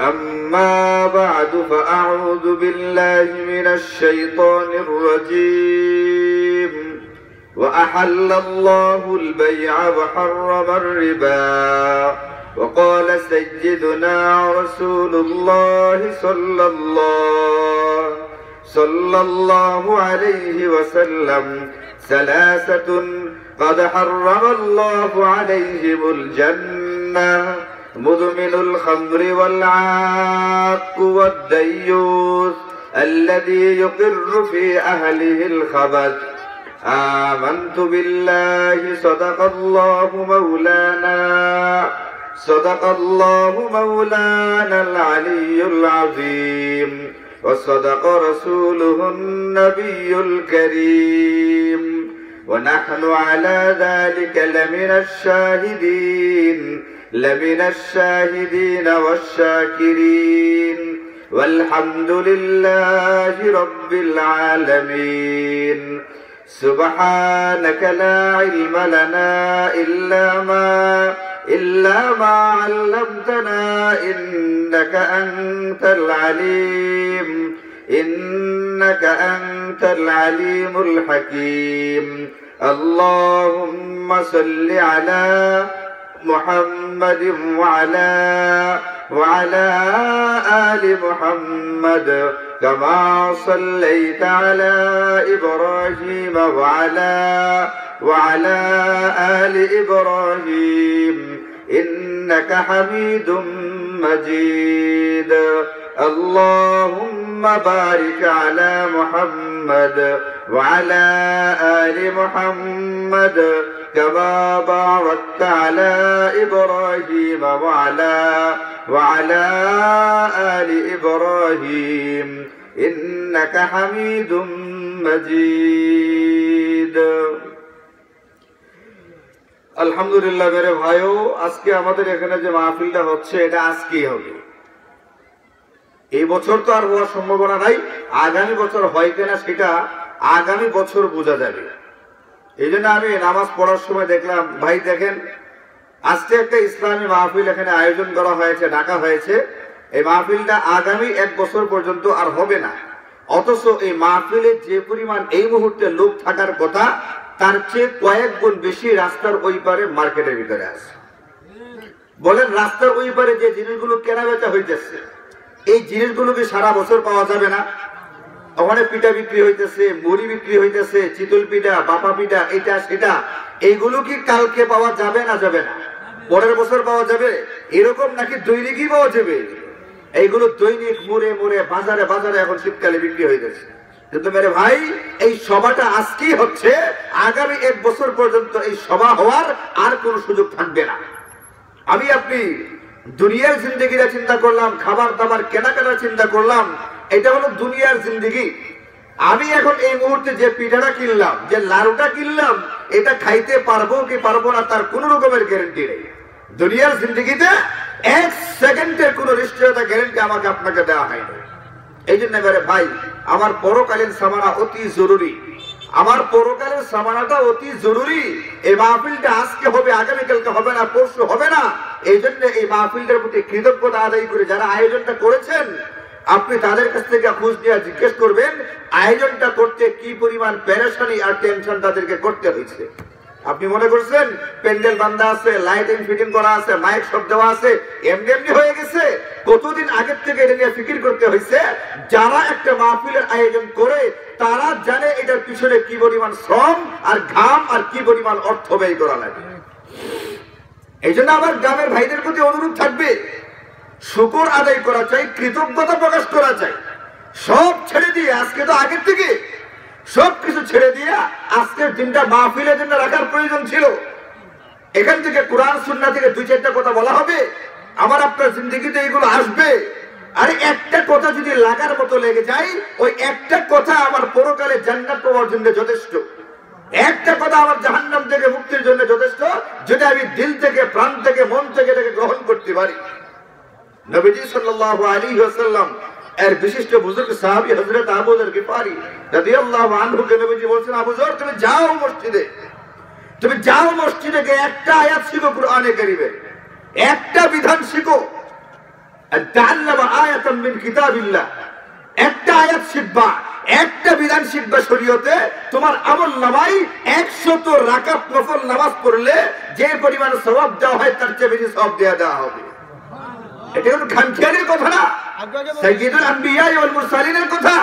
أما بعد فأعوذ بالله من الشيطان الرجيم وأحل الله البيع وحرم الربا وقال سيدنا رسول الله صلى الله عليه وسلم ثلاثة قد حرم الله عليهم الجنة مدمن الخمر والعاق والديوث الذي يقر في أهله الخبث آمنت بالله صدق الله مولانا العلي العظيم وصدق رسوله النبي الكريم ونحن على ذلك لمن الشاهدين والشاكرين والحمد لله رب العالمين سبحانك لا علم لنا إلا ما علمتنا إنك أنت العليم الحكيم اللهم صل على محمد وعلى آل محمد كما صليت على إبراهيم وعلى آل إبراهيم إنك حميد مجيد اللهم بارك على محمد وعلى آل محمد كما باركت على إبراهيم وعلى آل إبراهيم إنك حميد مجيد আলহামদুলিল্লাহ মেরে ভাইও, আজকে আমাদের এখানে যে মাহফিলটা হচ্ছে এটা আজকেই হবে। এই বছর তো আর হওয়ার সম্ভাবনা নাই, আগামী বছর হয় কিনা সেটা আগামী বছর বোঝা যাবে। এই জন্য আমি নামাজ পড়ার সময় দেখলাম, ভাই দেখেন আজকে একটা ইসলামী মাহফিল এখানে আয়োজন করা হয়েছে, ডাকা হয়েছে। এই মাহফিলটা আগামী 1 বছর পর্যন্ত আর হবে না, অথচ এই মাহফিলে যে পরিমাণ এই মুহূর্তে লোক থাকার কথা তার চেয়ে কয়েক গুণ বেশি রাস্তার ওই পারে মার্কেটের ভিতরে আছে। বলেন রাস্তার ওই পারে যে জিনিসগুলো কেনা বেচা হইতেছে, এই জিনিসগুলো কি সারা বছর পাওয়া যাবে না? ওখানে পিঠা বিক্রি হইতেছে, মুড়ি বিক্রি হইতেছে, চিতল পিঠা, বাপা পিঠা, এটা সেটা, এইগুলো কি কালকে পাওয়া যাবে না যাবে না? পরের বছর পাওয়া যাবে? এরকম নাকি দৈনিকই পাওয়া যাবে? এইগুলো দৈনিক মুড়ে বাজারে এখন শীতকালে বিক্রি হইতেছে। কিন্তু মেরে ভাই, এই সভাটা আজকেই হচ্ছে, আগামী 1 বছর পর্যন্ত এই সভা হওয়ার আর কোন সুযোগ থাকবে না। আমি আপনি দুনিয়ার জিন্দগিটা চিন্তা করলাম, খাবার দাবার কেনাকাটার চিন্তা করলাম, এটা হলো দুনিয়ার জিন্দগি। আমি এখন এই মুহূর্তে যে পিঠাটা কিনলাম, যে লাড়ুটা কিনলাম, এটা খাইতে পারবো কি পারবো না তার কোন রকমের গ্যারান্টি নেই। দুনিয়ার জিন্দগিতে 1 সেকেন্ডের কোন নিশ্চয়তা গ্যারান্টি আমাকে আপনাকে দেওয়া হয়নি। এই জন্য এবারে ভাই, আমার পরকালীন সামানা অতি জরুরি, আমার পরকালের সামানাটা অতি জরুরি। এই মাহফিলটা আজকে হবে, আগামীকালকে হবে না, পরশু হবে না। এই জন্য এই মাহফিলটার প্রতি কৃতজ্ঞতা আদায় করে যারা আয়োজনটা করেছেন, আপনি তাদের কাছ থেকে খোঁজ নিয়ে জিজ্ঞেস করবেন আয়োজনটা করতে কি পরিমাণ পেরেশানি আর টেনশন তাদেরকে করতে হয়েছে। আপনি মনে করছেন প্যান্ডেল বান্ধা আছে, লাইটিং ফিটিং করা আছে, মাইক সব দেওয়া আছে, এমনি হয়ে গেছে? কতদিন আগের থেকে এটা নিয়ে ফিকির করতে হয়েছে। যারা একটা মাহফিলের আয়োজন করে তারা জানে এটার পিছনে কি পরিমাণ শ্রম আর ঘাম আর কি পরিমাণ অর্থ ব্যয় করা লাগে। এই জন্য আমার গ্রামের ভাইদের প্রতি অনুরোধ থাকবে, শুকর আদায় করা চাই, কৃতজ্ঞতা প্রকাশ করা চাই। সব ছেড়ে দিয়ে আজকে তো আগের থেকে সবকিছু ছেড়ে দিয়ে আজকের দিনটা মাহফিলের জন্য রাখার প্রয়োজন ছিল। এখান থেকে কোরআন সুন্নাহ থেকে 2-4টা কথা বলা হবে, আমার আপনার জিন্দগিতে এগুলো আসবে। আরে একটা কথা যদি লাগার মতো লেগে যায়, ওই একটা কথা আমার পরকালে জান্নাত পাওয়ার জন্য যথেষ্ট। একটা কথা আমার জাহান্নাম থেকে মুক্তির জন্য যথেষ্ট, যদি আমি দিল থেকে, প্রাণ থেকে, মন থেকে এটাকে গ্রহণ করতে পারি। নবীজি সাল্লাল্লাহু আলাইহি ওয়াসাল্লাম এর বিশিষ্ট বুজুর্গ সাহাবী হযরত আবু যর গিফারি রাদিয়াল্লাহু আনহু কে নবীজি বলেছেন, আবু যর তুমি যাও মসজিদে গিয়ে একটা আয়াত শিখো কোরআনে কারীমের, একটা বিধান শিখো। তাআল্লামা আয়াতাম মিন কিতাবিল্লাহ, একটা আয়াত শিখবা, একটা বিধান শিখবা শরীয়তে, তোমার আমলনামায় 100 রাকাত নফল নামাজ পড়লে যে পরিমাণ সওয়াব দেওয়া হয় তার চেয়ে বেশি সওয়াব দেওয়া হবে। এটা কোনো খামখেয়ালির কথা না, সাইয়্যিদুল আম্বিয়া ওয়াল মুরসালিনের কথা,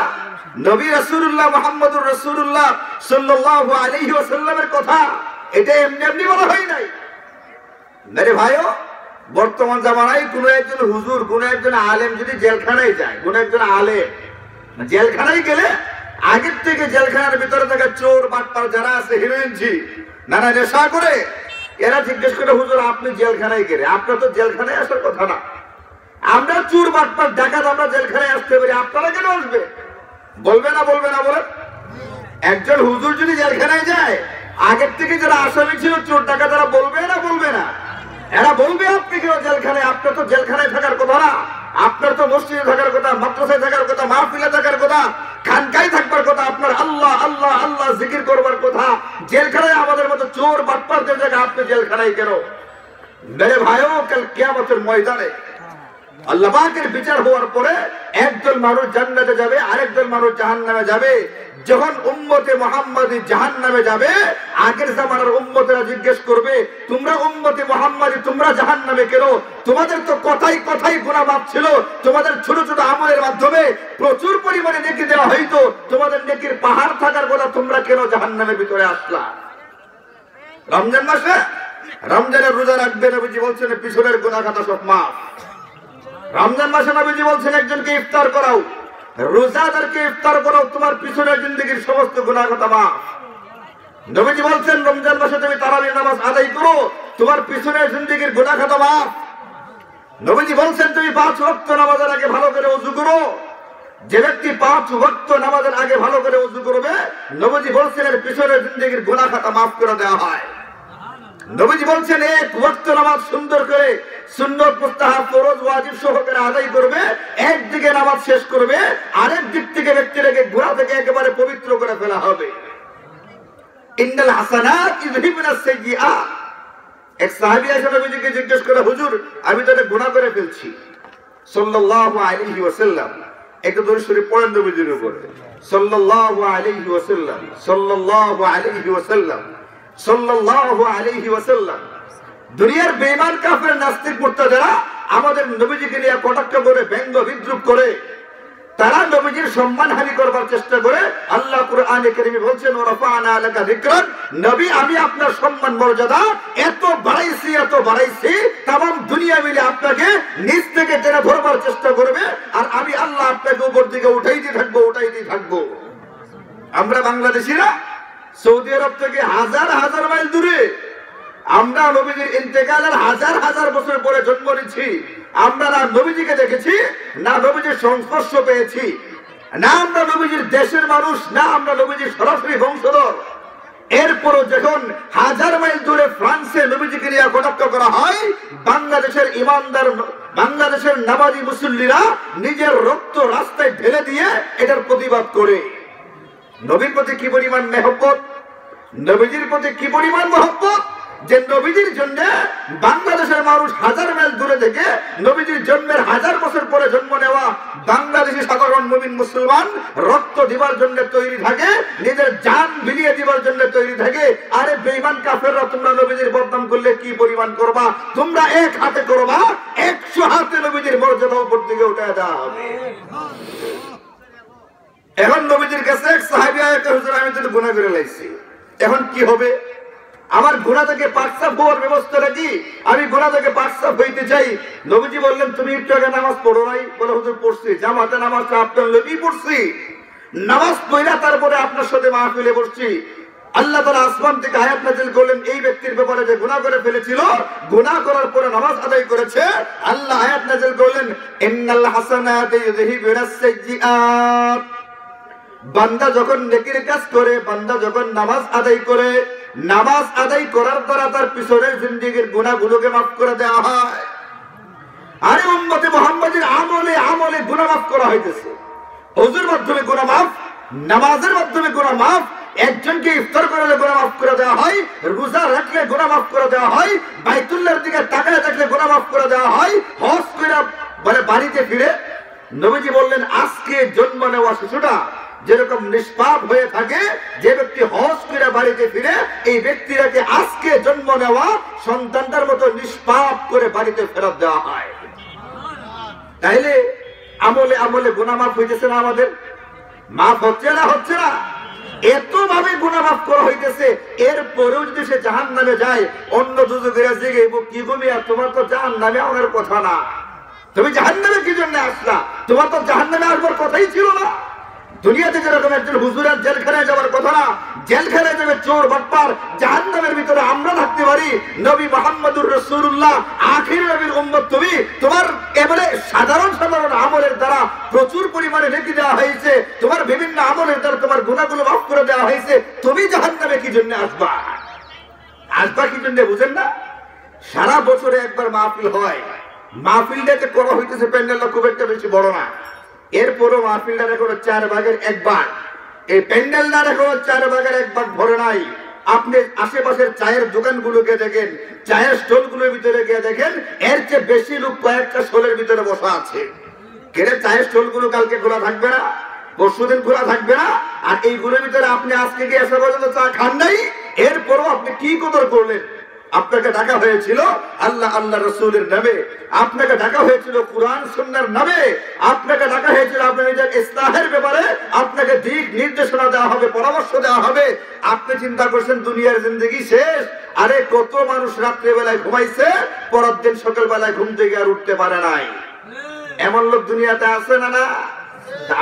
নবী রাসূলুল্লাহ মুহাম্মদুর রাসূলুল্লাহ সাল্লাল্লাহু আলাইহি ওয়াসাল্লামের কথা। এটা এমনি এমনি বলা হয় নাই। মেরে ভাইও, বর্তমান জামানায় কোন একজন হুজুর, কোন একজন আলেম যদি জেলখানায় যায়, কোন একজন আলেম জেলখানায় গেলে আগের থেকে জেলখানার ভিতরে থাকা চোর বাটপার যারা আছে, হিরোইনজি নানা নেশা করে, এরা জিজ্ঞেস করে হুজুর আপনি জেলখানায় গেলে, আপনার তো জেলখানায় আসার কথা না, আমরা চোর বাটপার ডাকাত আমরা জেলখানায় আসতে পারি, আপনারা কেন আসবে? বলবে না বলবে না বলেন? একজন হুজুর যদি জেলখানায় যায়, আগের থেকে যারা আসামি ছিল চোর ডাকাত, তারা বলবে না বলবে না? এরা বলবে আপনি কেন জেলখানায়, আপনার তো জেলখানায় থাকার কথা না, আপনার তো মসজিদে থাকার কথা, মাদ্রাসায় থাকার কথা, মাহফিলে থাকার কথা, খানকায় থাকবার কথা, আপনার আল্লাহ আল্লাহ আল্লাহ জিকির করবার কথা। জেলখানায় আমাদের মতো চোর বাটপারদের জায়গায় আপনি জেলখানায় কেন? মেরে ভাইও, কাল কিয়ামতের ময়দানে আল্লাহ পাকের বিচার হওয়ার পরে একজন মানুষ জান্নাতে যাবে, আরেকজন মানুষ জাহান্নামে যাবে। যখন উম্মতে মুহাম্মাদি জাহান্নামে যাবে, আগের জামানার উম্মতেরা জিজ্ঞেস করবে, তোমরা উম্মতে মুহাম্মাদি তোমরা জাহান্নামে কেন? তোমাদের তো কথাই কথাই গুনাহ মাফ ছিল, তোমাদের ছোট ছোট আমলের মাধ্যমে প্রচুর পরিমাণে নেকি দেওয়া হইতো, তোমাদের নেকির পাহাড় থাকার কথা, তোমরা কেন জাহান্নামের ভিতরে আসলা? রমজান মাসে রমজানের রোজা রাখবে, নবীজি বলছেন পিছনের গুনাহ খাতা সব মাফ। রমজান মাসে নবীজি বলছেন একজনকে ইফতার করাও, রোজাদারকে ইফতার করাও, তোমার পিছনের জিন্দেগীর সমস্ত গুনাহ খাতা মাফ। নবীজি বলছেন রমজান মাসে তুমি তারাবির নামাজ আদায় করো, তোমার পিছনের জিন্দেগীর গুনাহ খাতা মাফ। নবীজি বলছেন তুমি 5 ওয়াক্ত নামাজের আগে ভালো করে ওযু করো, যে ব্যক্তি 5 ওয়াক্ত নামাজের আগে ভালো করে ওযু করবে, নবীজি বলছেন এর পিছনের জিন্দেগীর গুনাহ খাতা মাফ করে দেওয়া হয়। নবীজি বলছেন 1 ওয়াক্ত নামাজ সুন্দর করে সুন্নত মুস্তাহাব ফরজ ওয়াজিব সহকারে আদায় করবে, একদিকে নামাজ শেষ করবে, আরেক দিক থেকে ব্যক্তিটাকে গুনাহ থেকে একেবারে পবিত্র করে ফেলা হবে। ইন্নাল হাসানাত ইযহিবুনাস সাইয়্যাত। এক সাহাবী এসে নবীজিকে জিজ্ঞেস করে, হুজুর আমি তো গুনাহ করে ফেলছি, সাল্লাল্লাহু আলাইহি ওয়াসাল্লাম, একটু দরুদ শরীফ পড়েন নবীজির উপরে, সাল্লাল্লাহু আলাইহি ওয়াসাল্লাম, সাল্লাল্লাহু আলাইহি ওয়াসাল্লাম, সাল্লাল্লাহু আলাইহি ওয়াসাল্লাম। দুনিয়ার বেঈমান কাফের নাস্তিক মুরতাদরা আমাদের নবীজিকে নিয়ে কটাক্ষ করে, ব্যঙ্গ বিদ্রুপ করে, তারা নবীজির সম্মানহানি করবার চেষ্টা করে। আল্লাহ কুরআনে কারীমে বলছেন ওয়ারাফা'না লাকা যিকরাক, নবী আমি আপনার সম্মান মর্যাদা এত বাড়াইছি तमाम দুনিয়া মিলে আপনাকে নিচ থেকে টেনে ধরবার চেষ্টা করবে, আর আমি আল্লাহ আপনাকে উপর দিকে উঠাইতে থাকবো। আমরা বাংলাদেশিরা সৌদি আরব থেকে হাজার হাজার মাইল দূরে, আমরা নবীজির ইন্তেকালের হাজার হাজার বছর পরে জন্ম নিয়েছি, আমরা না নবীজিকে দেখেছি, না নবীজির সংস্পর্শ পেয়েছি, না আমরা নবীজির দেশের মানুষ, না আমরা নবীজির সরাসরি বংশধর। এরপরও যখন হাজার মাইল দূরে ফ্রান্সে নবীজিকে নিয়ে কটাক্ষ করা হয়, বাংলাদেশের ইমানদার, বাংলাদেশের নামাজি মুসল্লিরা নিজের রক্ত রাস্তায় ঢেলে দিয়ে এটার প্রতিবাদ করে। নবীর প্রতি কি পরিমাণ মেহব্বত, নবীজির প্রতি কি পরিমাণ মহব্বত, যে নবীজির জন্য বাংলাদেশের মানুষ হাজার মাইল দূরে থেকে নবীজির জন্মের হাজার বছর পরে জন্ম নেওয়া বাংলাদেশি সাধারণ মুমিন মুসলমান রক্ত দিবার জন্য তৈরি থাকে, নিজের জান বিলিয়ে দিবার জন্য তৈরি থাকে। আরে বেঈমান কাফেররা তোমরা নবীজির বদনাম করলে কি পরিমাণ করবা? তোমরা এক হাতে করবা, 100 হাতে নবীজির মর্যাদা উপর দিকে উঠে দেওয়া হবে। এখন নবীজির কাছে এক সাহাবী আয়া, হুজুর আমি তো গুনাহ করে লাইছি, এখন কি হবে? আমার গুনাহ থেকে পাকসাফ হওয়ার ব্যবস্থাটা কি? আমি গুনাহ থেকে পাকসাফ হইতে চাই। নবীজি বললেন তুমি একটু আগে নামাজ পড়ো নাই? বলে হুজুর পড়ছি, জামাতে নামাজটা আপনার নবী পড়ছি, নামাজ পড়া তারপরে আপনার সাথে মাহফিলে বসছি। আল্লাহ তাআলা আসমান থেকে আয়াত নাযিল করলেন এই ব্যক্তির ব্যাপারে যে গুনাহ করে ফেলেছিল, গুনাহ করার পরে নামাজ আদায় করেছে। আল্লাহ আয়াত নাযিল করলেন ইন্নাল হাসানাতি ইযহিবুনাস সাইয়্যাত। বান্দা যখন নেকির কাজ করে, বান্দা যখন নামাজ আদায় করে, নামাজ আদায় করার দ্বারা তার পিছনের জিন্দেগীর গুনাহগুলোকে মাফ করে দেওয়া হয়। আরে উম্মতে মুহাম্মাদের আমলে আমলে গুনাহ মাফ করা হইতেছে। ওযুর মাধ্যমে গুনাহ মাফ, নামাজের মাধ্যমে গুনাহ মাফ, একজনকে ইফতার করলে গুনাহ মাফ করে দেওয়া হয়, রোজা রাখলে গুনাহ মাফ করে দেওয়া হয়, বাইতুল্লাহর দিকে তাকায় থাকলে গুনাহ মাফ করে দেওয়া হয়, হজ করে মানে বাড়িতে ফিরে নবীজি বললেন, আজকে জন্ম নেওয়া শিশুটা যেরকম নিষ্পাপ হয়ে থাকে, যে ব্যক্তি হজ করে বাড়িতে ফিরে, এই ব্যক্তিটাকে আজকে জন্ম নেওয়া সন্তানটার মতো নিষ্পাপ করে বাড়িতে ফেরত দেওয়া হয়। তাইলে আমলে আমলে গুনাহ মাফ হইতেছে না? আমাদের মাফ হচ্ছে না? হচ্ছে না? এত ভাবে গুনাহ মাফ করা হইতেছে, এরপরেও যদি সে জাহান্নামে যায়, অন্য দুজকেরা জেগে কি গমিয়া, তোমার তো জাহান্নামে আনার কথা না, তুমি জাহান্নামে কি জন্য আসলা? তোমার তো জাহান্নামে আসবার কথাই ছিল না। দুনিয়াতে যেরকম একজন হুজুরের জেলখানায় যাওয়ার কথা না, জেলখানায় যাবে চোর বাটপার, জাহান্নামের ভিতরে আমরা থাকতে পারি। নবী মুহাম্মদুর রাসূলুল্লাহ আখির নবীর উম্মত তুমি, তোমার এবারে সাধারণ সাধারণ আমলের দ্বারা প্রচুর পরিমাণে নেকি দেওয়া হয়েছে, তোমার বিভিন্ন আমলের দ্বারা তোমার গুনাহগুলো মাফ করে দেওয়া হয়েছে, তুমি জাহান্নামে কি জন্য আসবা? আসবা কি জন্য বুঝেন না? সারা বছরে একবার মাহফিল হয়, মাহফিলটাকে করা হইতেছে প্যান্ডেলটা খুব একটা বেশি বড় না, এরপরও মাহফিলটা এখনো 4 ভাগের 1 ভাগ, এই প্যান্ডেলটা এখনো 4 ভাগের 1 ভাগ ভরে নাই। আপনি আশেপাশের চায়ের দোকানগুলোকে দেখেন, চায়ের স্টলগুলোর ভিতরে গিয়ে দেখেন, এর চেয়ে বেশি লোক কয়েকটা স্টলের ভিতরে বসা আছে। কেন চায়ের স্টলগুলো কালকে খোলা থাকবে না? পরশুদিন খোলা থাকবে না? আর এইগুলোর ভিতরে আপনি আজকে গিয়ে এসে পর্যন্ত চা খান নাই, এরপরও আপনি কি কদর করলেন? আপনাকে ডাকা হয়েছিল আল্লাহ আল্লাহ রসুলের নামে, আপনাকে ডাকা হয়েছিল কুরআন সুন্নাহর নামে, আপনাকে ডাকা হয়েছিল আপনার নিজের ইসলাহের ব্যাপারে, আপনাকে দিক নির্দেশনা দেওয়া হবে, পরামর্শ দেওয়া হবে। আপনি চিন্তা করছেন দুনিয়ার জিন্দগি শেষ। আরে কত মানুষ রাত্রে বেলায় ঘুমাইছে, পরের দিন সকালবেলায় ঘুম থেকে আর উঠতে পারে নাই। এমন লোক দুনিয়াতে আছে না? না,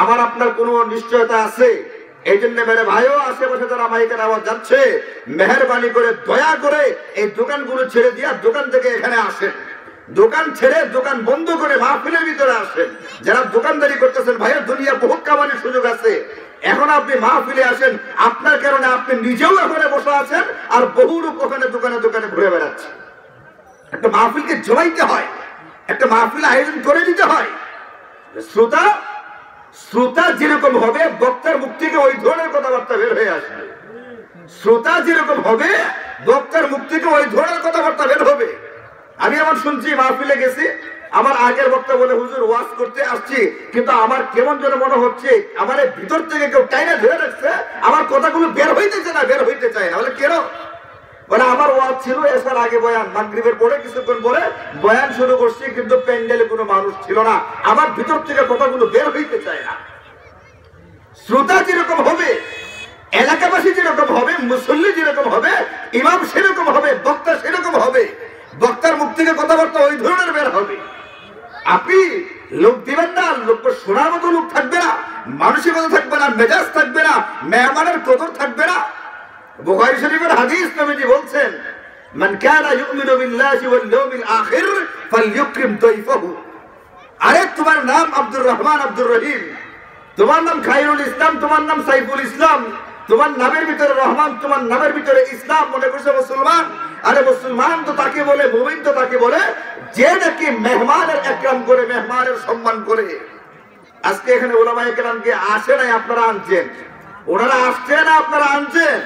আমার আপনার কোনো নিশ্চয়তা আছে? এই জন্য মেরে ভাইও, আশেপাশে যারা মাইকের আওয়াজ যাচ্ছে, মেহরবানি করে দয়া করে এই দোকানগুলো ছেড়ে দিয়া দোকান থেকে এখানে আসেন, দোকান ছেড়ে দোকান বন্ধ করে মাহফিলের ভিতরে আসেন। যারা দোকানদারি করতেছেন ভাইয়ের, দুনিয়া বহুত কামানোর সুযোগ আছে, এখন আপনি মাহফিলে আসেন। আপনার কারণে আপনি নিজেও এখানে বসে আছেন, আর বহু লোক ওখানে দোকানে দোকানে ঘুরে বেড়াচ্ছে। একটা মাহফিলকে জমাইতে হয়, একটা মাহফিল আয়োজন করে দিতে হয়। শ্রোতা যেরকম হবে, বক্তার মুখ থেকে ওই ধরনের কথাবার্তা বের হয়ে আসবে। শ্রোতা যেরকম হবে, বক্তার মুখ থেকে ওই ধরনের কথাবার্তা বের হবে। আমি এমন শুনছি, মাহফিলে গেছি, আমার আগের বক্তা বলে, হুজুর ওয়াজ করতে আসছি, কিন্তু আমার কেমন যেন মনে হচ্ছে আমার ভিতর থেকে কেউ টাইনা ধরে রাখছে, আমার কথাগুলো বের হইতেছে না, বের হইতে চায় না। বলে কেন? বলে আমার ওয়াজ ছিল এসার আগে বয়ান, মাগরিবের পরে কিছুক্ষণ পরে বয়ান শুরু করছি, কিন্তু প্যান্ডেলে কোনো মানুষ ছিল না, আমার ভিতর থেকে কথাগুলো বের হইতে চায় না। শ্রোতা যেরকম হবে, এলাকাবাসী যেরকম হবে, মুসল্লি যেরকম হবে, ইমাম সেরকম হবে, বক্তা সেরকম হবে। বক্তার মুখ থেকে কথাবার্তা ওই ধরনের বের হবে। আপনি লোক দিবেন না, লোক শোনার মতো লোক থাকবে না, মানসিকতা থাকবে না, মেজাজ থাকবে না, মেহমানের কদর থাকবে না। বুখারী শরীফের হাদিস নবীজি বলছেন, মান কানা ইউমিনু বিল্লাহি ওয়াল ইয়াউমিল আখির ফালইউকরিম দাইফাহু। আরে তোমার নাম আব্দুর রহমান, আব্দুর রহিম, তোমার নাম খায়রুল ইসলাম, তোমার নাম সাইফুল ইসলাম, তোমার নামের ভিতরে রহমান, তোমার নামের ভিতরে ইসলাম, মনে করছে মুসলমান। আরে মুসলমান তো তাকে বলে, মুমিন তো তাকে বলে যে নাকি মেহমানের একরাম করে, মেহমানের সম্মান করে। আজকে এখানে উলামায়ে কেরামকে আসে নাই, আপনারা আনছেন। ওনারা আসছে না, আপনারা আনছেন।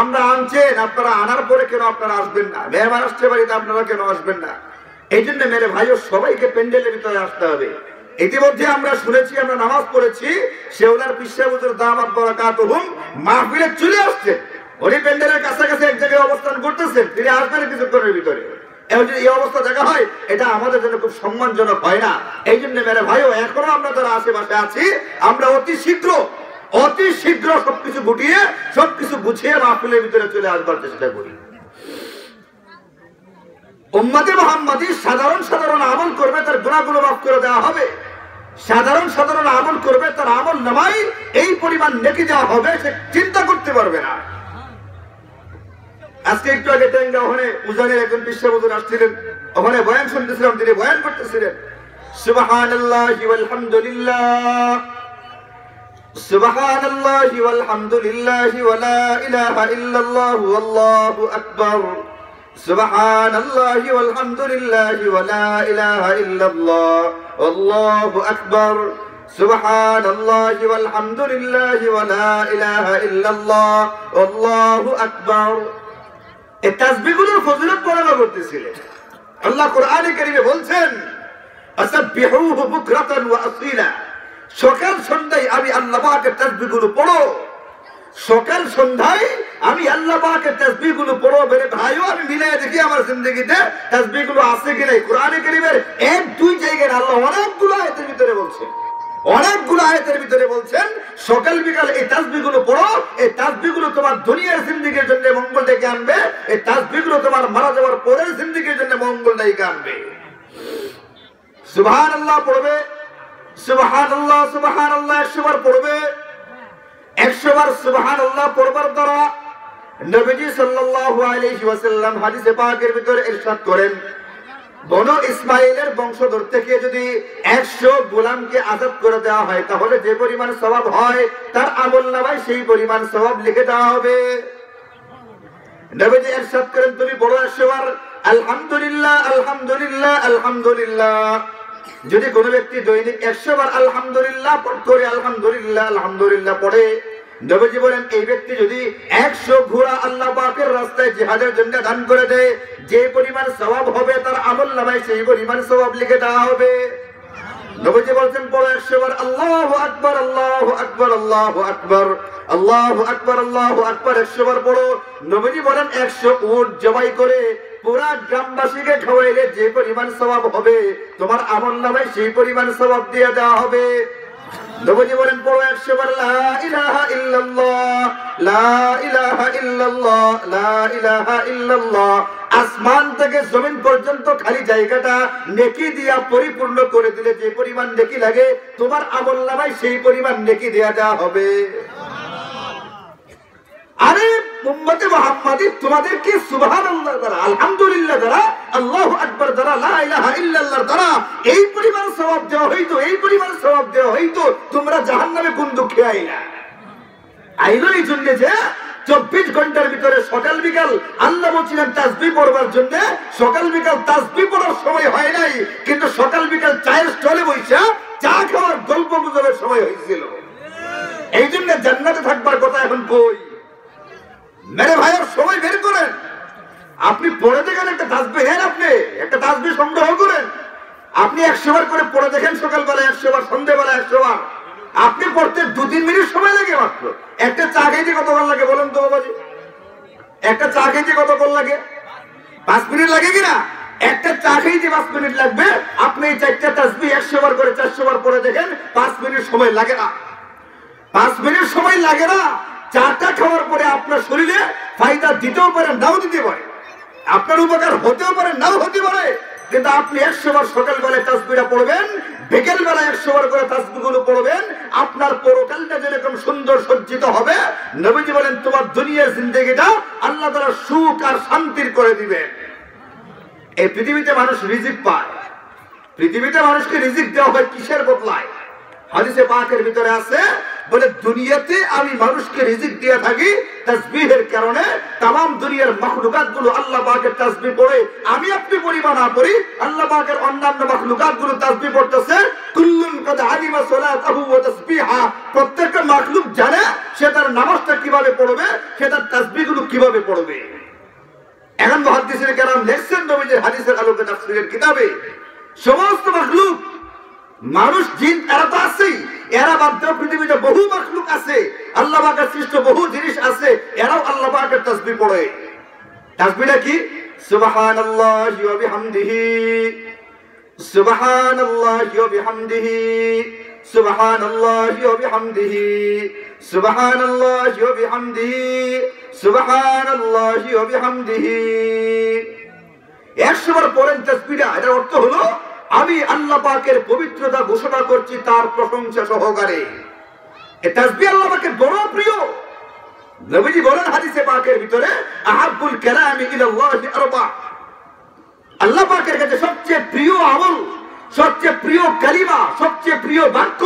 আমরা আনছেন, আপনারা আনার পরে কেন আপনারা আসবেন না? মেহমান আসছে বাড়িতে, আপনারা কেন আসবেন না? এই জন্য মেরে ভাইও, সবাইকে প্যান্ডেলের ভিতরে আসতে হবে। ইতিমধ্যে আমরা শুনেছি, আমরা নামাজ পড়েছি, শেওলার পিসা হুজুর দামাত বারাকাতুহুম মাহফিলে চলে আসছে, উনি প্যান্ডেলের কাছাকাছি এক জায়গায় অবস্থান করতেছেন, তিনি আসবেন কিছুক্ষণের ভিতরে। এখন যদি এই অবস্থা দেখা হয়, এটা আমাদের জন্য খুব সম্মানজনক হয় না। এই জন্য মেরে ভাইও, এখনো আমরা যারা আশেপাশে আছি, আমরা অতি শীঘ্র সবকিছু গুটিয়ে, সবকিছু গুছিয়ে মাহফিলের ভিতরে চলে আসবার চেষ্টা করি। উম্মতে মুহাম্মাদী সাধারণ সাধারণ আমল করবে, তার গুনাহগুলো মাফ করে দেওয়া হবে। সাধারণ সাধারণ আমল করবে, তার আমল নামায় এই পরিমাণ নেকি দেওয়া হবে, সে চিন্তা করতে পারবে না। আজকে একটু আগে টেঙ্গা ওখানে উজানের একজন পিসা হুজুর আসছিলেন, ওখানে বয়ান শুনতেছিলাম, তিনি বয়ান করতেছিলেন, সুবহানাল্লাহি ওয়াল হামদুলিল্লাহ, সুবহানাল্লাহি ওয়াল হামদুলিল্লাহি ওয়া লা ইলাহা ইল্লাল্লাহু আল্লাহু আকবার, সুবহানাল্লাহি ওয়াল হামদুলিল্লাহি ওয়া লা ইলাহা ইল্লাল্লাহ আল্লাহু আকবার, সুবহানাল্লাহি ওয়াল হামদুলিল্লাহি ওয়া লা ইলাহা ইল্লাল্লাহ আল্লাহু আকবার। এই তাসবিহগুলোর ফজিলত বর্ণনা করতেছিলেন। আল্লাহ কোরআনে কারীমে বলছেন, আসাব্বিহুহু বুকরাতান ওয়া আসীলা, সকাল সন্ধ্যায় আমি আল্লাহ পাকের তাসবিহগুলো পড়ো, সকাল সন্ধ্যায় আমি আল্লাহ পাকের তাসবিহগুলো পড়ো। মেরে ভাইও আমি মিলাই দেখি আমার জিন্দেগিতে তাসবিহগুলো আছে কি নাই। কোরআনে কারীমের এক দুই জায়গায় আল্লাহ অনেকগুলো আয়াতের ভিতরে বলছেন, অনেকগুলো আয়াতের ভিতরে বলছেন সকাল বিকাল এই তাসবিহগুলো পড়ো, এই তাসবিহগুলো তোমার দুনিয়ার জিন্দেগির জন্য মঙ্গল ডেকে আনবে, এই তাসবিহগুলো তোমার মারা যাওয়ার পরের জিন্দেগির জন্য মঙ্গল ডেকে আনবে। সুবহানাল্লাহ পড়বে, সুবহানাল্লাহ সুবহানাল্লাহ 100 বার পড়বে। 100 বার সুবহানাল্লাহ পড়বার দ্বারা নবীজি সাল্লাল্লাহু আলাইহি ওয়াসাল্লাম হাদিসে পাকের ভিতরে ইরশাদ করেন, বনু ইসমাইলের বংশধর থেকে যদি 100 গোলামকে আযাদ করে দেওয়া হয় তাহলে যে পরিমাণ সওয়াব হয় তার আমলনামায় সেই পরিমাণ সওয়াব লিখে দেওয়া হবে। নবীজি ইরশাদ করেন, তুমি বলো 100 বার আলহামদুলিল্লাহ আলহামদুলিল্লাহ আলহামদুলিল্লাহ। যদি কোনো ব্যক্তি দৈনিক 100 বার আলহামদুলিল্লাহ পড়ে, আলহামদুলিল্লাহ আলহামদুলিল্লাহ পড়ে, নবীজি বলেন এই ব্যক্তি যদি 100 ঘোড়া আল্লাহ পাকের রাস্তায় জিহাদের জন্য দান করে দেয়, যে পরিমাণ সওয়াব হবে তার আমলনামায় সেই পরিমাণ সওয়াব লিখে দেওয়া হবে। নবীজি বলেন পড়ো 100 বার আল্লাহু আকবার আল্লাহু আকবার আল্লাহু আকবার আল্লাহু আকবার আল্লাহু আকবার 100 বার পড়ো। নবীজি বলেন 100 উট জবাই করে পুরা গ্রামবাসীকে খাওয়াইলে যে পরিমাণ সওয়াব হবে তোমার আমলনামায় সেই পরিমাণ সওয়াব দিয়ে দেওয়া হবে। নবীজি বলেন পড়ো 100 বার লা ইলাহা ইল্লাল্লাহ লা ইলাহা ইল্লাল্লাহ লা ইলাহা ইল্লাল্লাহ। আসমান থেকে জমিন পর্যন্ত খালি জায়গাটা নেকি দিয়া পরিপূর্ণ করে দিলে যে পরিমাণ নেকি লাগে তোমার আমলনামায় সেই পরিমাণ নেকি দেয়া দেওয়া হবে। আরে উম্মতে মুহাম্মাদি, তোমাদেরকে সুবহানাল্লাহ দ্বারা, আলহামদুলিল্লাহ দ্বারা, আল্লাহু আকবার দ্বারা, লা ইলাহা ইল্লাল্লাহ দ্বারা এই পরিমাণ সওয়াব দেওয়া হইতো, এই পরিমাণ সওয়াব দেওয়া হইতো, তোমরা জাহান্নামে কোন দুঃখে আইলা। আইলো এই জন্য যে 24 ঘন্টার ভিতরে সকাল বিকাল আল্লাহ বলছিলেন তাসবিহ পড়বার জন্য, সকাল বিকাল তাসবিহ পড়ার সময় হয় নাই, কিন্তু সকাল বিকাল চায়ের স্টলে বসে চা খাওয়ার গল্প গুজবের সময় হয়েছিল। এই জন্য জান্নাতে থাকবার কথা এখন কই? মেরে ভাইয়ের সময় বের করেন, আপনি পড়ে দেখেন একটা তাসবিহ, হেন আপনি একটা তাসবিহ সংগ্রহ করেন, আপনি 100 বার করে পড়ে দেখেন, সকালবেলা 100 বার, সন্ধ্যাবেলা 100 বার। আপনি পড়তে 2-3 মিনিট সময় লাগে মাত্র। একটা চা খাইতে কতক্ষণ লাগে বলেন তো বাবাজি? একটা চা খাইতে কতক্ষণ লাগে? 5 মিনিট লাগে কিনা? একটা চা খাইতে 5 মিনিট লাগবে। আপনি এই 4টা তাসবিহ 100 বার করে 400 বার পড়ে দেখেন, 5 মিনিট সময় লাগে না। 5 মিনিট সময় লাগে না। চাটা খাওয়ার পরে আপনার শরীরে ফায়দা দিতেও পারে, নাও দিতে পারে, আপনার উপকার হতেও পারে, নাও হতে পারে, কিন্তু আপনি 100 বার সকালবেলায় তাসবিহটা পড়বেন, বিকেল বেলায় 100 বার করে তাসবিহগুলো পড়বেন, আপনার পরকালটা যেরকম সুন্দর সজ্জিত হবে, নবীজি বলেন তোমার দুনিয়ার জিন্দেগিটা আল্লাহ তাআলা সুখ আর শান্তির করে দিবেন। এই পৃথিবীতে মানুষ রিজিক পায়, পৃথিবীতে মানুষকে রিজিক দেওয়া হয় কিসের বদলায়? হাদিসে পাকের ভিতরে আছে, বলে দুনিয়াতে আমি মানুষকে রিজিক দিয়ে থাকি তাসবিহের কারণে। तमाम দুনিয়ার মাখলুকাত গুলো আল্লাহ পাকের তাসবিহ পড়ে, আমি আপনি পরিমাণ না পড়ি, আল্লাহ পাকের অন্যান্য মাখলুকাত গুলো তাসবিহ পড়তেছে। কুল্লুন কদ আলিমা সালাতাহু ওয়া তাসবিহা, প্রত্যেকটা মাখলুক জানে সে তার নামাজটা কিভাবে পড়বে, সে তার তাসবিহগুলো কিভাবে পড়বে। এখন মুহাদ্দিসিন কেরাম লিখছেন নবীজির হাদিসের আলোকে তাফসীরের কিতাবে, সমস্ত মাখলুক, মানুষ জিন এরা তো আছেই, এরা বাদ দিয়ে পৃথিবীতে বহু মাখলুক আছে, আল্লাহ পাকের সৃষ্ট বহু জিনিস আছে, এরাও আল্লাহ পাকের তাসবিহ পড়ে। তাসবিহটা কি? সুবহানাল্লাহি ওয়া বিহামদিহি, সুবহানাল্লাহি ওয়া বিহামদিহি, সুবহানাল্লাহি ওয়া বিহামদিহি, সুবহানাল্লাহি ওয়া বিহামদিহি, সুবহানাল্লাহি ওয়া বিহামদিহি। 100 বার পড়েন তাসবিহটা। এর অর্থ হলো আমি আল্লাহ পাকের পবিত্রতা ঘোষণা করছি তার প্রশংসা সহকারে। এই তাসবিহ আল্লাহ পাকের বড় প্রিয়। নবীজি বলেন হাদিসে পাকের ভিতরে, আহাব্বুল কালামি ইলাল্লাহি আরবা, আল্লাহ পাকের কাছে সবচেয়ে প্রিয় আমল, সবচেয়ে প্রিয় কালিমা, সবচেয়ে প্রিয় বাক্য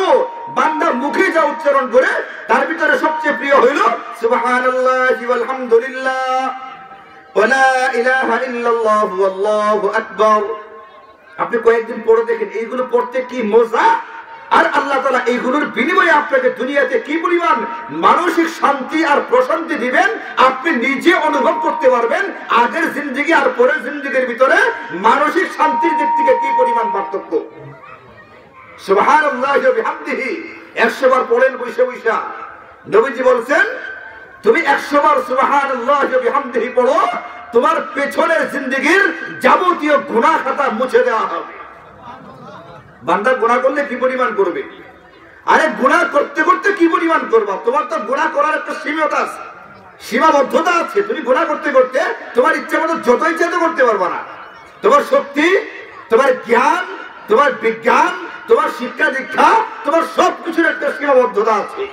বান্দা মুখে যা উচ্চারণ করে তার ভিতরে সবচেয়ে প্রিয় হইল সুবহানাল্লাহি ওয়াল হামদুলিল্লাহ ওয়া লা ইলাহা ইল্লাল্লাহু আল্লাহু আকবার। আপনি কয়েকদিন পড়ে দেখেন এইগুলো পড়তে কি মজা, আর আল্লাহ তাআলা এইগুলোর বিনিময়ে আপনাকে দুনিয়াতে কি পরিমাণ মানসিক শান্তি আর প্রশান্তি দিবেন আপনি নিজে অনুভব করতে পারবেন। আগের জিন্দেগি আর পরের জিন্দেগির ভিতরে মানসিক শান্তির দিক থেকে কি পরিমাণ পার্থক্য। সুবহানাল্লাহি ওয়া বিহামদিহি 100 বার পড়েন বসে বসে। নবীজি বলছেন তুমি 100 বার সুবহানাল্লাহি ওয়া বিহামদিহি পড়ো, তোমার পেছনের জিন্দেগীর যাবতীয় গুনাহ খাতা মুছে দেওয়া হবে। বান্দা গুনাহ করলে কি পরিমাণ করবে? আরে গুনাহ করতে করতে কি পরিমাণ করবা? তোমার তো গুনাহ করার একটা সীমাটা আছে, সীমাবদ্ধতা আছে। তুমি গুনাহ করতে করতে তোমার ইচ্ছা মতো যত ইচ্ছা করতে পারবা না। তোমার শক্তি, তোমার জ্ঞান, তোমার বিজ্ঞান, তোমার শিক্ষা দীক্ষা, তোমার সবকিছুর একটা সীমাবদ্ধতা আছে।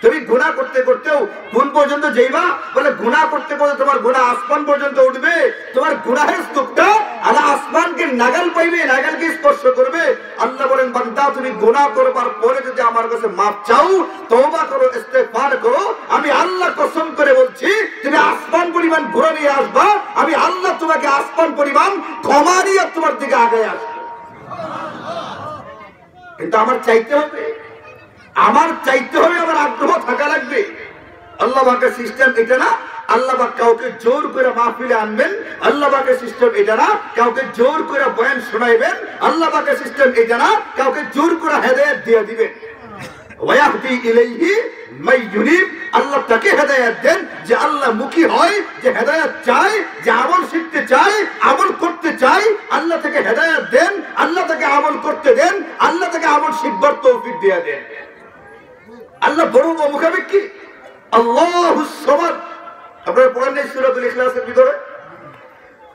তুমি গুনাহ করতে করতেও কোন পর্যন্ত যাইবা? বলে গুনাহ করতে করতে তোমার গুনাহ আসমান পর্যন্ত উঠবে। তোমার গুনাহের স্তূপটা আল্লাহ আসমানকে নাগাল পাইবে, নাগালকে স্পর্শ করবে। আল্লাহ বলেন বান্দা তুমি গুনাহ করবার পরে যদি আমার কাছে মাফ চাও, তওবা করো, ইস্তেগফার করো, আমি আল্লাহ কসম করে বলছি তুমি আসমান পরিমাণ ঘুরে নিয়ে আসবা। আমি আল্লাহ তোমাকে আসমান পরিমাণ ক্ষমা নিয়ে তোমার দিকে আগে আসবো। কিন্তু আমার চাইতে হবে, আমার চাইতে হবে, আমার আগ্রহ থাকা লাগবে। আল্লাহ পাকের সিস্টেম এটা না আল্লাহ পাক কাউকে জোর করে মাহফিলে আনবেন, আল্লাহ পাকের সিস্টেম এটা না কাউকে জোর করে বয়ান শোনাইবেন, আল্লাহ পাকের সিস্টেম এটা না কাউকে জোর করে হেদায়েত দিয়ে দিবেন। ওয়াহদি ইলাইহি মাই ইউনিব, আল্লাহ তাকে হেদায়েত দেন যে আল্লাহ মুখী হয়, যে হেদায়েত চায়, যে আমল শিখতে চায়, আমল করতে চায়। আল্লাহ তাকে হেদায়েত দেন, আল্লাহ তাকে আমল করতে দেন, আল্লাহ তাকে আমল শিখবার তৌফিক দিয়ে দেন। আল্লাহ বড় মুখাপেক্ষী। আল্লাহুস সামাদ, আপনারা পড়েন এই সূরাতুল ইখলাসের ভিতরে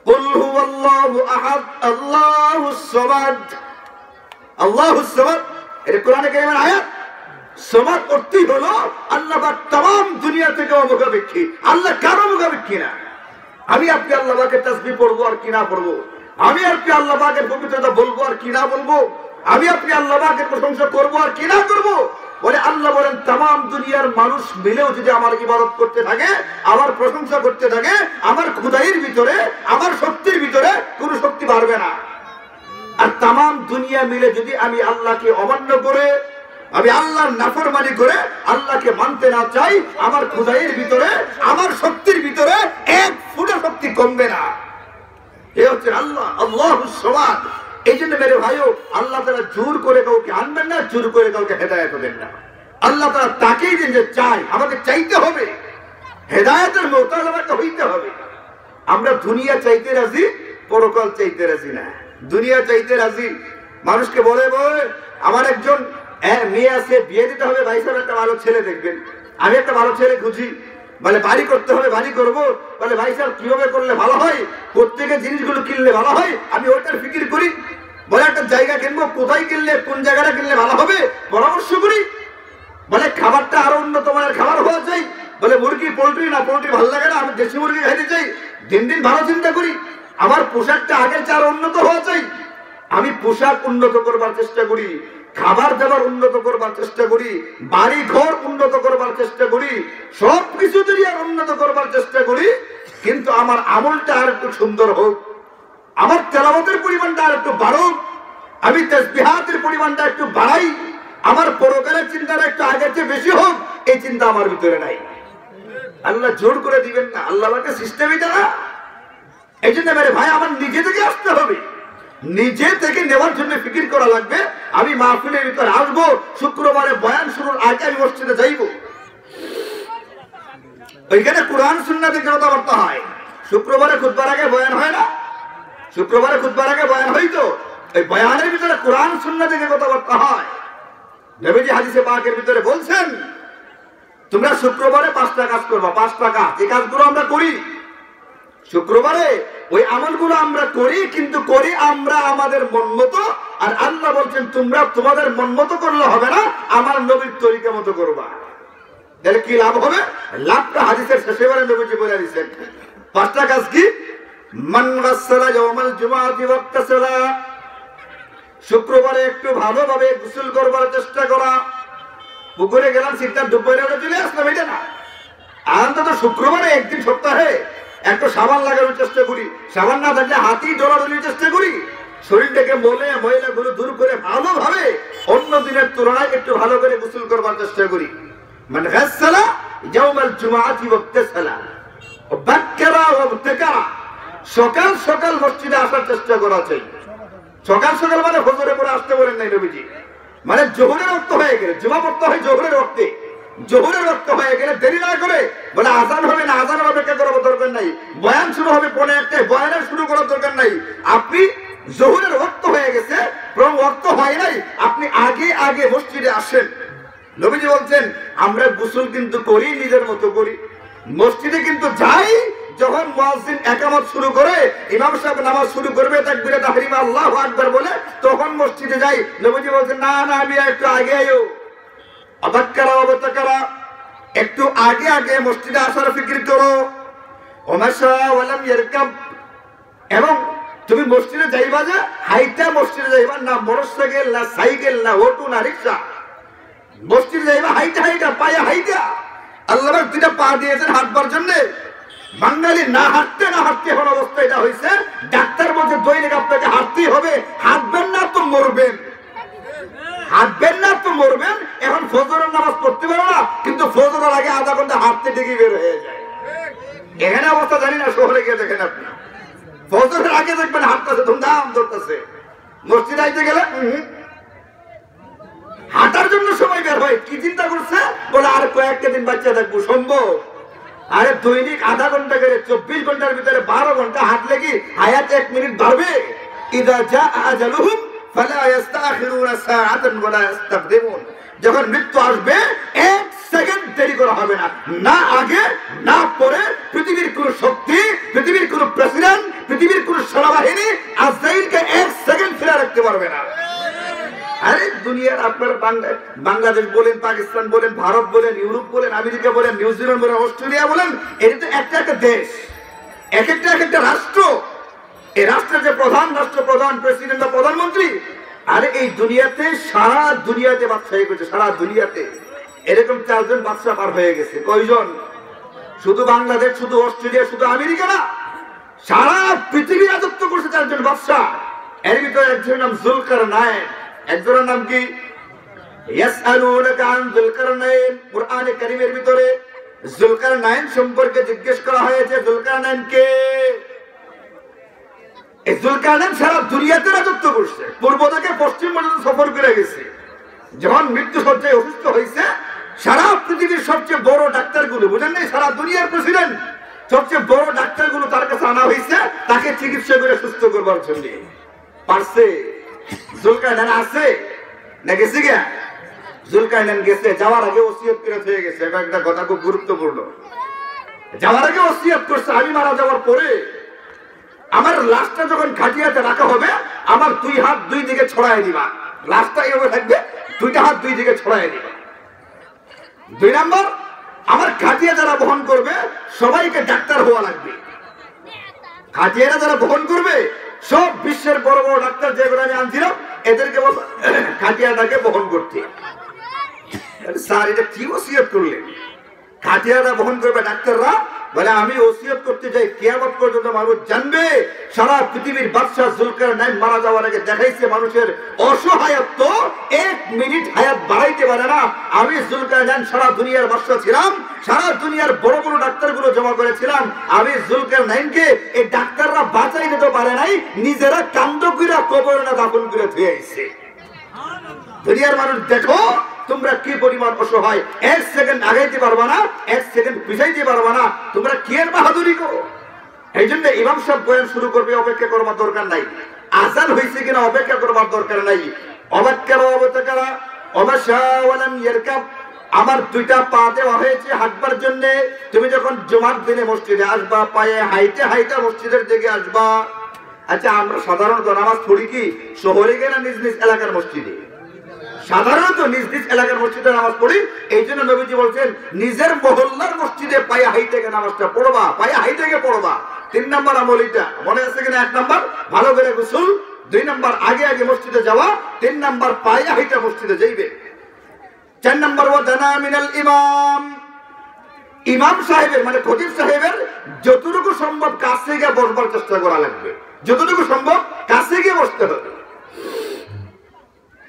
কুল হুয়াল্লাহু আহাদ আল্লাহুস সামাদ। আল্লাহুস সামাদ এটা কোরআনে কারীমের আয়াত। সামাদ অর্থই হলো আল্লাহ পাক तमाम দুনিয়া থেকে মুখাপেক্ষী, আল্লাহ কারো মুখাপেক্ষী না। আমি আপনি আল্লাহ পাকের তাসবিহ পড়বো আর কি না পড়বো, আমি আপনি আল্লাহ পাকের পবিত্রতা বলবো আর কি না বলবো, আমি আপনি আল্লাহ পাকের প্রশংসা করবো আর কি না করবো। বলে আল্লাহ বলেন तमाम দুনিয়ার মানুষ মিলেও যদি আমার ইবাদত করতে থাকে, আমার প্রশংসা করতে থাকে, আমার খুদাইয়ের ভিতরে, আমার শক্তির ভিতরে কোনো শক্তি পারবে না। আর तमाम দুনিয়া মিলে যদি আমি আল্লাহকে অমান্য করে, আমি আল্লাহর নাফরমানি করে আল্লাহকে মানতে না চাই, আমার খুদাইয়ের ভিতরে, আমার শক্তির ভিতরে এক ফুটা শক্তি কমবে না। এই হচ্ছে আল্লাহ, আল্লাহুস সামাদ। এই জন্য মেরে ভাইও আল্লাহ তাআলা জোর করে কাউকে আনবেন না, জোর করে কাউকে হেদায়েত দেন না। আল্লাহ তাআলা তাকেই যে চায়, আমাকে চাইতে হবে, হেদায়েতের মুহতাজ আমাকে হইতে হবে। আমরা দুনিয়া চাইতে রাজি, পরকাল চাইতে রাজি না। দুনিয়া চাইতে রাজি, মানুষকে বলে বলে আমার একজন মেয়ে আছে, বিয়ে দিতে হবে, ভাই সাহেব একটা ভালো ছেলে দেখবেন। আমি একটা ভালো ছেলে খুঁজি, বলে বাড়ি করতে হবে, বাড়ি করবো। বলে ভাই সাহেব কিভাবে করলে ভালো হয়, কোত্থেকে জিনিসগুলো কিনলে ভালো হয়, আমি ওইটার ফিকির করি। বলে একটা জায়গা কিনবো, কোথায় কিনলে, কোন জায়গাটা কিনলে ভালো হবে, পরামর্শ করি। বলে খাবারটা আরো উন্নত মানের খাবার হওয়া চাই। বলে মুরগি, পোল্ট্রি না, পোল্ট্রি ভালো লাগে না, আমি দেশি মুরগি খাইতে চাই। দিন দিন ভালো চিন্তা করি। আমার পোশাকটা আগের চেয়ে আরো উন্নত হওয়া চাই। আমি পোশাক উন্নত করবার চেষ্টা করি, খাবার দাবার উন্নত করবার চেষ্টা করি, বাড়ি ঘর উন্নত করবার চেষ্টা করি, সবকিছু যদি আর উন্নত করবার চেষ্টা করি। কিন্তু আমার আমলটা আর একটু সুন্দর হোক, আমার তেলাওয়াতের পরিমাণটা আর একটু বাড়ুক, আমি তাসবিহাতের পরিমাণটা একটু বাড়াই, আমার পরকালের চিন্তাটা একটু আগের চেয়ে বেশি হোক, এই চিন্তা আমার ভিতরে নাই। আল্লাহ জোর করে দিবেন না, আল্লাহ আমাকে সিস্টেমই দেয় না। এই জন্য মেরে ভাই আমার নিজে থেকে আসতে হবে, নিজে থেকে নেওয়ার জন্য ফিকির করা লাগবে। আমি মাহফিলের ভিতরে আসবো, শুক্রবারে বয়ান শুরুর আগে আমি মসজিদে যাইব। ওইখানে কোরআন সুন্নাহ থেকে কথাবার্তা হয়। শুক্রবারে খুতবার আগে বয়ান হয় না? শুক্রবারে খুতবার আগে বয়ান হয় তো, এই বয়ানের ভিতরে কোরআন সুন্নাহ থেকে কথাবার্তা হয়। নবীজি হাদিসে পাকের ভিতরে বলছেন তোমরা শুক্রবারে 5টা কাজ করবা। 5টা কাজ, এই কাজগুলো আমরা করি শুক্রবারে, ওই আমলগুলো আমরা করি, কিন্তু করি আমরা আমাদের মন মতো। আর আল্লাহ বলছেন তোমরা তোমাদের মন মতো করলে হবে না, আমার নবীর তরিকা মতো করবা। তাহলে কি লাভ হবে? লাভটা হাদিসের শেষে বারে নবীজি বলে দিয়েছেন। 5টা কাজ কি? মান গাসসালা ইয়াওমাল জুমআতি ওয়াক্তাসালা, শুক্রবারে একটু ভালোভাবে গোসল করবার চেষ্টা করা। পুকুরে গেলাম, সিদ্ধা দুপুরে চলে আসলাম, এটা না। অন্তত শুক্রবারে একদিন সপ্তাহে একটু সাবান লাগানোর চেষ্টা করি, সাবান না থাকলে হাতি ডলানোর চেষ্টা করি। শরীরটাকে ময়লাগুলো দূর করে ভালোভাবে অন্য দিনের তুলনায় একটু ভালো করে গোসল করবার চেষ্টা করি। মানে গাসসালা ইয়াওমাল জুমআতি ওয়াক্তাসালা বাক্কারা ওয়াবতাকারা, সকাল সকাল মসজিদে আসার চেষ্টা করা চাই। সকাল সকাল মানে ফজরে পরে আসতে বলেন নাই নবীজি, মানে জোহরের রক্ত হয়ে গেলে, জুমা পড়তে হয় জোহরের রক্তে, জোহরের রক্ত হয়ে গেলে দেরি না করে বলে আজান হবে না, আজানের অপেক্ষা করার দরকার নাই, বয়ান শুরু হবে 1:45, বয়ানের শুরু করার দরকার নাই। আপনি জোহরের রক্ত হয়ে গেছে, বরং রক্ত হয় নাই, আপনি আগে আগে মসজিদে আসেন। নবীজি বলছেন আমরা গোসল কিন্তু করি, নিজের মতো করি, মসজিদে কিন্তু যাই যখন মুয়াজ্জিন ইকামত শুরু করে, ইমাম সাহেব নামাজ শুরু করবে তাকবীরে তাহরিমা আল্লাহু আকবার বলে, তখন মসজিদে যাই। নবীজি বলছেন না না, আমি একটু আগে আইও, অবাক্কারা একটু আগে আগে মসজিদে আসার ফিকির করো। ওমাশা ওয়ালাম ইয়ারকাব, এবং তুমি মসজিদে যাইবা যে হাইটা মসজিদে যাইবা, না মোটরসাইকেল না সাইকেল না অটো না রিকশা, মসজিদে যাইবা হাইটা হাইটা, পায়ে হাইটা। আল্লাহ পাক দুইটা পা দিয়েছেন হাঁটবার জন্য। বাঙালি না হাঁটতে না হাঁটতে এখন অবস্থা এটা হয়েছে, ডাক্তার বলছে দৈনিক আপনাকে হাঁটতেই হবে, হাঁটবেন না তো মরবেন, হাঁটবেন না তো মরবেন। এখন ফজরের নামাজ পড়তে পারো না, কিন্তু ফজরের আগে আধা ঘন্টা হাঁটতে ডেকে বের হয়ে যায়। এখানে অবস্থা জানি না, শহরে গিয়ে দেখেন আপনি ফজরের আগে দেখবেন হাঁটতেছে, ধুমধাম ধরতেছে। মসজিদে আইতে গেলে হাঁটার জন্য সময় বের হয়, কি চিন্তা করছে বলে আর কয়েকটা দিন বাচ্চা থাকবো, সম্ভব? আরে দৈনিক আধা ঘন্টা করে 24 ঘন্টার ভিতরে 12 ঘন্টা হাঁটলে কি হায়াত 1 মিনিট বাড়বে? ইদা জাআ আজালুহুম ফালা ইস্তাখিরুনা সাআতান ওয়ালা ইস্তাকদিমুন, যখন মৃত্যু আসবে 1 সেকেন্ড দেরি করা হবে না, না আগে না পরে। পৃথিবীর কোন শক্তি, পৃথিবীর কোন প্রেসিডেন্ট, পৃথিবীর কোন সেনাবাহিনী আজরাইলকে 1 সেকেন্ড ফিরে রাখতে পারবে না। আরে দুনিয়ার আপনার বাংলাদেশ বলেন, পাকিস্তান বলেন, ভারত বলেন, ইউরোপ বলেন, আমেরিকা বলেন, নিউজিল্যান্ড বলেন, অস্ট্রেলিয়া বলেন, এটা তো একটা একটা দেশ, এক একটা রাষ্ট্র। এই রাষ্ট্রের যে প্রধান, রাষ্ট্রপ্রধান, প্রেসিডেন্ট বা প্রধানমন্ত্রী, আরে এই দুনিয়াতে সারা দুনিয়াতে বাদশাহী করছে, সারা দুনিয়াতে এরকম 4 জন বাদশাহ পার হয়ে গেছে। কয়জন? শুধু বাংলাদেশ, শুধু অস্ট্রেলিয়া, শুধু আমেরিকা না, সারা পৃথিবী রাজত্ব করছে 4 জন বাদশাহ। এর ভিতরে একজনের নাম জুলকারনাইন, একজনের নাম কি? ইয়াসআলুনাকা আন যুলকারনাইন। কুরআনে কারীমের ভিতরে যুলকারনাইন সম্পর্কে জিজ্ঞেস করা হয়েছে, যুলকারনাইন কে? এই যুলকারনাইন সারা দুনিয়াতে রাজত্ব করছে, পূর্ব থেকে পশ্চিম পর্যন্ত সফর করে গেছে। যখন মৃত্যু সজ্জায় অসুস্থ হয়েছে, সারা পৃথিবীর সবচেয়ে বড় ডাক্তারগুলো, বুঝেন নাই, সারা দুনিয়ার প্রেসিডেন্ট, সবচেয়ে বড় ডাক্তারগুলো তার কাছে আনা হয়েছে তাকে চিকিৎসা করে সুস্থ করবার জন্য। পারছে? জুলকারনাইন আছে না গেছে গিয়া? জুলকারনাইন গেছে, যাওয়ার আগে ওসিয়ত করে হয়ে গেছে। একটা কথা খুব গুরুত্বপূর্ণ, যাওয়ার আগে ওসিয়ত করছে আমি মারা যাওয়ার পরে আমার লাশটা যখন খাটিয়াতে রাখা হবে, আমার 2 হাত 2 দিকে ছড়াই দিবা, লাশটা এভাবে থাকবে, 2টা হাত 2 দিকে ছড়াই দিবা। 2 নাম্বার, আমার খাটিয়া যারা বহন করবে সবাইকে ডাক্তার হওয়া লাগবে। খাটিয়াটা যারা বহন করবে সব বিশ্বের বড় বড় ডাক্তার যেগুলো আমি আনছিলাম, এদেরকে বলবো খাটিয়াটাকে বহন করতে। স্যার এটা কি ওসিয়ত করলেন? খাটিয়াটা বহন করবে ডাক্তাররা, বলে আমি ওসিয়ত করতে যাই কিয়ামত পর্যন্ত মানুষ জানবে সারা পৃথিবীর বাদশাহ জুলকারনাইন মারা যাওয়ার আগে দেখাইছে মানুষের অসহায়ত্ব, 1 মিনিট হায়াত বাড়াইতে পারে না। আমি জুলকারনাইন সারা দুনিয়ার বাদশাহ ছিলাম, সারা দুনিয়ার বড় বড় ডাক্তারগুলো জমা করেছিলাম, আমি জুলকারনাইনকে এই ডাক্তাররা বাঁচাই দিতে পারে নাই, নিজেরা কান্দ কইরা কবরে না দাফন করে ধুয়ে আইছে। দুনিয়ার মানুষ দেখো তোমরা কি পরিমাণ অসহায়, 1 সেকেন্ড আগাইতে পারবা না, 1 সেকেন্ড পিছাইতে পারবা না, তোমরা কি এর বাহাদুরি করো? এই জন্য ইমাম সাহেব বয়ান শুরু করবে, অপেক্ষা করবার দরকার নাই। আজান হয়েছে কিনা অপেক্ষা করবার দরকার নাই। আমার 2টা পা দেওয়া হয়েছে হাঁটবার জন্য। তুমি যখন জুমার দিনে মসজিদে আসবা, পায়ে হাইটে হাইটে মসজিদের দিকে আসবা। আচ্ছা, আমরা সাধারণত নামাজ পড়ি কি শহরে গিয়ে না নিজ নিজ এলাকার মসজিদে? সাধারণত নিজ নিজ এলাকার মসজিদে নামাজ পড়ি। এই জন্য নবীজি বলছেন নিজের মহল্লার মসজিদে পায়ে হাইটে গিয়ে নামাজটা পড়বা, পায়ে হাইটে গিয়ে পড়বা। 3 নম্বর আমল এটা, মনে আছে কিনা? 1 নম্বর ভালো করে গোসল, 2 নম্বর আগে আগে মসজিদে যাওয়া, 3 নম্বর পায়ে হাইটে মসজিদে যাইবে। 4 নম্বর ওয়াদানা মিনাল ইমাম, ইমাম সাহেবের মানে খতিব সাহেবের যতটুকু সম্ভব কাছে গিয়ে বসবার চেষ্টা করা লাগবে, যতটুকু সম্ভব কাছে গিয়ে বসতে হবে।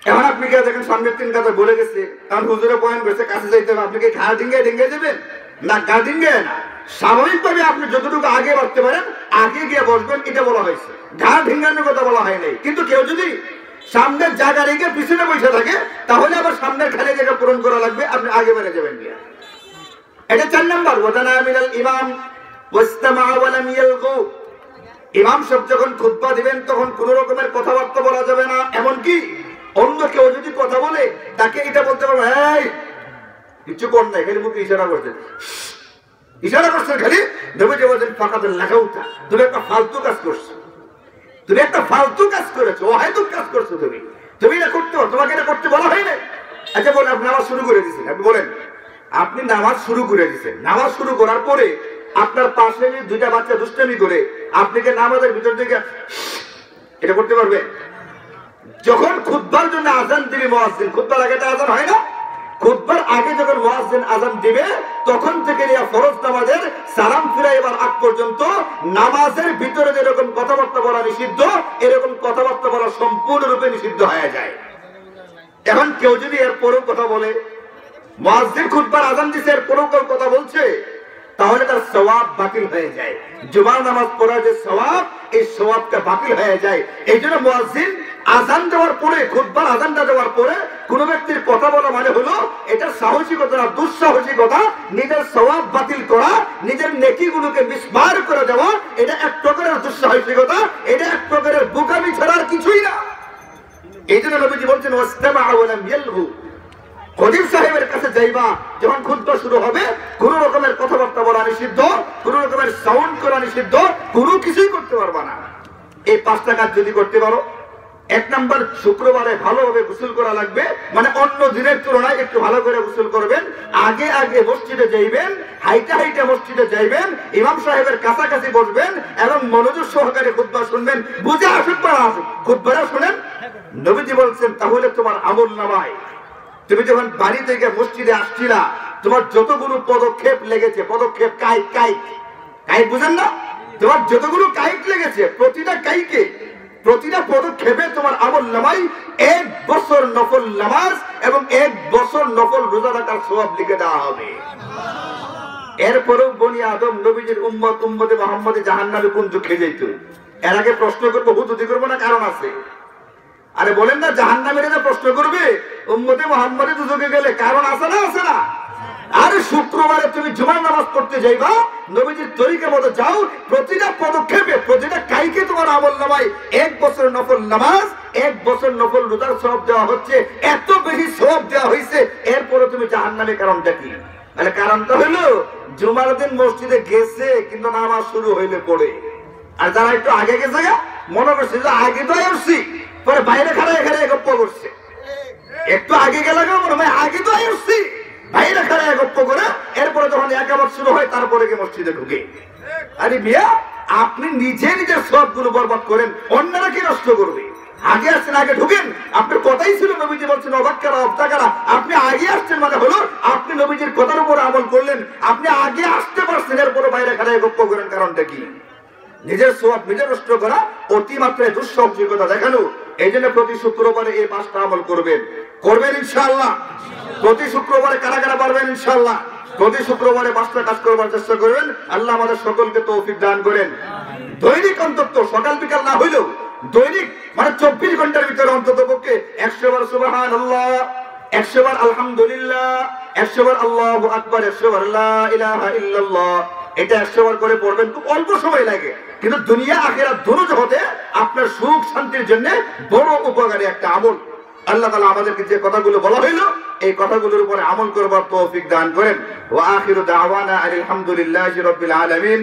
এখন আপনি কে দেখেন সামনের 3 কাতা বলে গেছে, কারণ হুজুরে বয়ান করেছে কাছে যাইতে হবে, আপনি কি ঘা ডিঙ্গায় ডিঙ্গায় যাবেন? না, ঘা ডিঙ্গায় না, স্বাভাবিকভাবে আপনি যতটুকু আগে বাড়তে পারেন আগে গিয়ে বসবেন, এটা বলা হয়েছে। ঘা ডিঙ্গানোর কথা বলা হয় নাই। কিন্তু কেউ যদি সামনের জায়গা রেখে পিছনে বসে থাকে, তাহলে আবার সামনের খালি জায়গা পূরণ করা লাগবে, আপনি আগে বেড়ে যাবেন। এটা 4 নম্বর। ওয়াদানা মিনাল ইমাম ওয়াস্তামা ওয়া লাম ইয়ালগু। ইমাম সাহেব যখন খুতবা দিবেন তখন কোন রকমের কথাবার্তা বলা যাবে না। এমন কি অন্য কেউ যদি কথা বলে তাকে এটা বলতে পারবে, এই কিছু কর নাই, খালি মুখে ইশারা করছেন, ইশারা করছেন খালি। নবীজি বলেন ফাকাতুল লাগাউতা, তুমি একটা ফালতু কাজ করছো, তুমি একটা ফালতু কাজ করেছো, অহেতুক কাজ করছো। তুমি এটা করতে পারো, তোমাকে এটা করতে বলা হয় না। আচ্ছা বলেন, আপনি নামাজ শুরু করে দিয়েছেন, আপনি বলেন আপনি নামাজ শুরু করে দিয়েছেন, নামাজ শুরু করার পরে আপনার পাশে দুইটা বাচ্চা দুষ্টামি করে আপনাকে নামাজের ভিতর থেকে এটা করতে পারবে? যখন খুতবার জন্য আজান দিবে মুয়াজ্জিন, খুতবার আগে একটা আজান হয় না? খুতবার আগে যখন মুয়াজ্জিন আজান দিবে তখন থেকে নিয়ে ফরজ নামাজের সালাম ফিরাইবার আগ পর্যন্ত নামাজের ভিতরে যেরকম কথাবার্তা বলা নিষিদ্ধ, এরকম কথাবার্তা বলা সম্পূর্ণরূপে নিষিদ্ধ হয়ে যায়। এখন কেউ যদি এর পরেও কথা বলে, মুয়াজ্জিন খুতবার আজান দিছে এর পরেও কেউ কথা বলছে, তাহলে তার সওয়াব বাতিল হয়ে যায়। জুমার নামাজ পড়ার যে সওয়াব, এই সওয়াবটা বাতিল হয়ে যায়। এই জন্য মুয়াজ্জিন আজান দেওয়ার পরে, খুতবার আজানটা দেওয়ার পরে কোন ব্যক্তির কথা বলা মানে হলো এটা সাহসিকতা না, দুঃসাহসিকতা, নিজের সওয়াব বাতিল করা, নিজের নেকিগুলোকে মিসমার করে দেওয়া, এটা এক প্রকারের দুঃসাহসিকতা, এটা এক প্রকারের বোকামি ছাড়ার কিছুই না। এই জন্য নবীজি বলছেন ওয়াস্তামা ওয়া লাম ইয়ালগু। খতিব সাহেবের কাছে যাইবা যখন খুতবা শুরু হবে, কোন রকমের কথাবার্তা বলা নিষিদ্ধ, কোন রকমের সাউন্ড করা নিষিদ্ধ, কোনো কিছুই করতে পারবা না। এই 5টা কাজ যদি করতে পারো, 1 নম্বর শুক্রবারে ভালোভাবে গোসল করা লাগবে, মানে অন্য দিনের তুলনায় একটু ভালো করে গোসল করবেন। আগে আগে মসজিদে যাইবেন, হাইটা হাইটা মসজিদে যাইবেন, ইমাম সাহেবের কাছাকাছি বসবেন এবং মনোযোগ সহকারে খুতবা শুনবেন। বুঝে আসুক বা আসুক, খুতবাটা শুনেন। নবীজি বলছেন তাহলে তোমার আমল নামায়, তুমি যখন বাড়ি থেকে মসজিদে আসছিলা, তোমার যতগুলো পদক্ষেপ লেগেছে, পদক্ষেপ কাইক কাইক কাইক বুঝেন না, তোমার যতগুলো কাইক লেগেছে প্রতিটা কাইকে, প্রতিটা পদক্ষেপে তোমার আমল নামাই 1 বছর নফল নামাজ এবং 1 বছর নফল রোজা রাখার সওয়াব লিখে দেওয়া হবে। এরপরেও বনি আদম নবীজির উম্মত, উম্মতে মুহাম্মদে জাহান্নামে কোন খেয়ে যেত। এর আগে প্রশ্ন করবো, হুতুতি করবো না, কারণ আছে। আরে বলেন না জাহান্নামের যে প্রশ্ন করবে উম্মতে মুহাম্মদে দুজকে গেলে, কারণ আছে না? আছে না? আরে শুক্রবারে তুমি জুমার নামাজ পড়তে যাইবা, নবীজির তরিকা মতো যাও, প্রতিটা পদক্ষেপে, প্রতিটা কাইকে তোমার আমল নামায় 1 বছর নফল নামাজ, 1 বছর নফল রোজার সওয়াব দেওয়া হচ্ছে। এত বেশি সওয়াব দেওয়া হয়েছে, এরপরে তুমি জাহান্নামে কারণটা কি? মানে কারণটা হলো জুমার দিন মসজিদে গেছে কিন্তু নামাজ শুরু হইলে পড়ে। আর যারা একটু আগে গেছে মনে করছে যে আগে তো আসছি, পরে বাইরে খাড়ায় খাড়ায় গপ্প করছে। একটু আগে গেলে মনে হয় আগে তো আসছি, বাইরে খাড়ায় গপ্প করে এরপরে যখন একামত শুরু হয় তারপরে গিয়ে মসজিদে ঢুকে। আরে মিয়া, আপনি নিজে নিজের সবগুলো বরবাদ করেন, অন্যরা কি নষ্ট করবে? আগে আসছেন, আগে ঢুকেন। আপনার কথাই ছিল নবীজি বলছেন অবাক্কারা অবতাকারা, আপনি আগে আসছেন মানে হলো আপনি নবীজির কথার উপর আমল করলেন, আপনি আগে আসতে পারছেন, এরপরে বাইরে খাড়ায় গপ্প করেন। কারণটা কি? নিজের সওয়াব নিজে নষ্ট করা, অতিমাত্রায় দুঃসাহসিকতা দেখানো। এই জন্য প্রতি শুক্রবারে এই 5টা আমল করবেন, করবেন ইনশাআল্লাহ। প্রতি শুক্রবারে কারা কারা পারবেন ইনশাআল্লাহ? প্রতি শুক্রবারে 5টা কাজ করবার চেষ্টা করবেন। আল্লাহ আমাদের সকলকে তৌফিক দান করেন। দৈনিক অন্তত সকাল বিকাল না হইলেও দৈনিক মানে 24 ঘন্টার ভিতরে অন্তত পক্ষে 100 বার সুবহানাল্লাহ, 100 বার আলহামদুলিল্লাহ, 100 বার আল্লাহু আকবার, 100 বার লা ইলাহা ইল্লাল্লাহ, এটা 100 বার করে পড়বেন। খুব অল্প সময় লাগে, কিন্তু দুনিয়া আখিরাত দুনো জগতে আপনার সুখ শান্তির জন্য বড় উপকারী একটা আমল। আল্লাহ তাআলা আমাদেরকে যে কথাগুলো বলা হইল এই কথাগুলোর উপরে আমল করবার তৌফিক দান করেন। ওয়া আখিরু দাওয়ানা আলহামদুলিল্লাহি রাব্বিল আলামিন।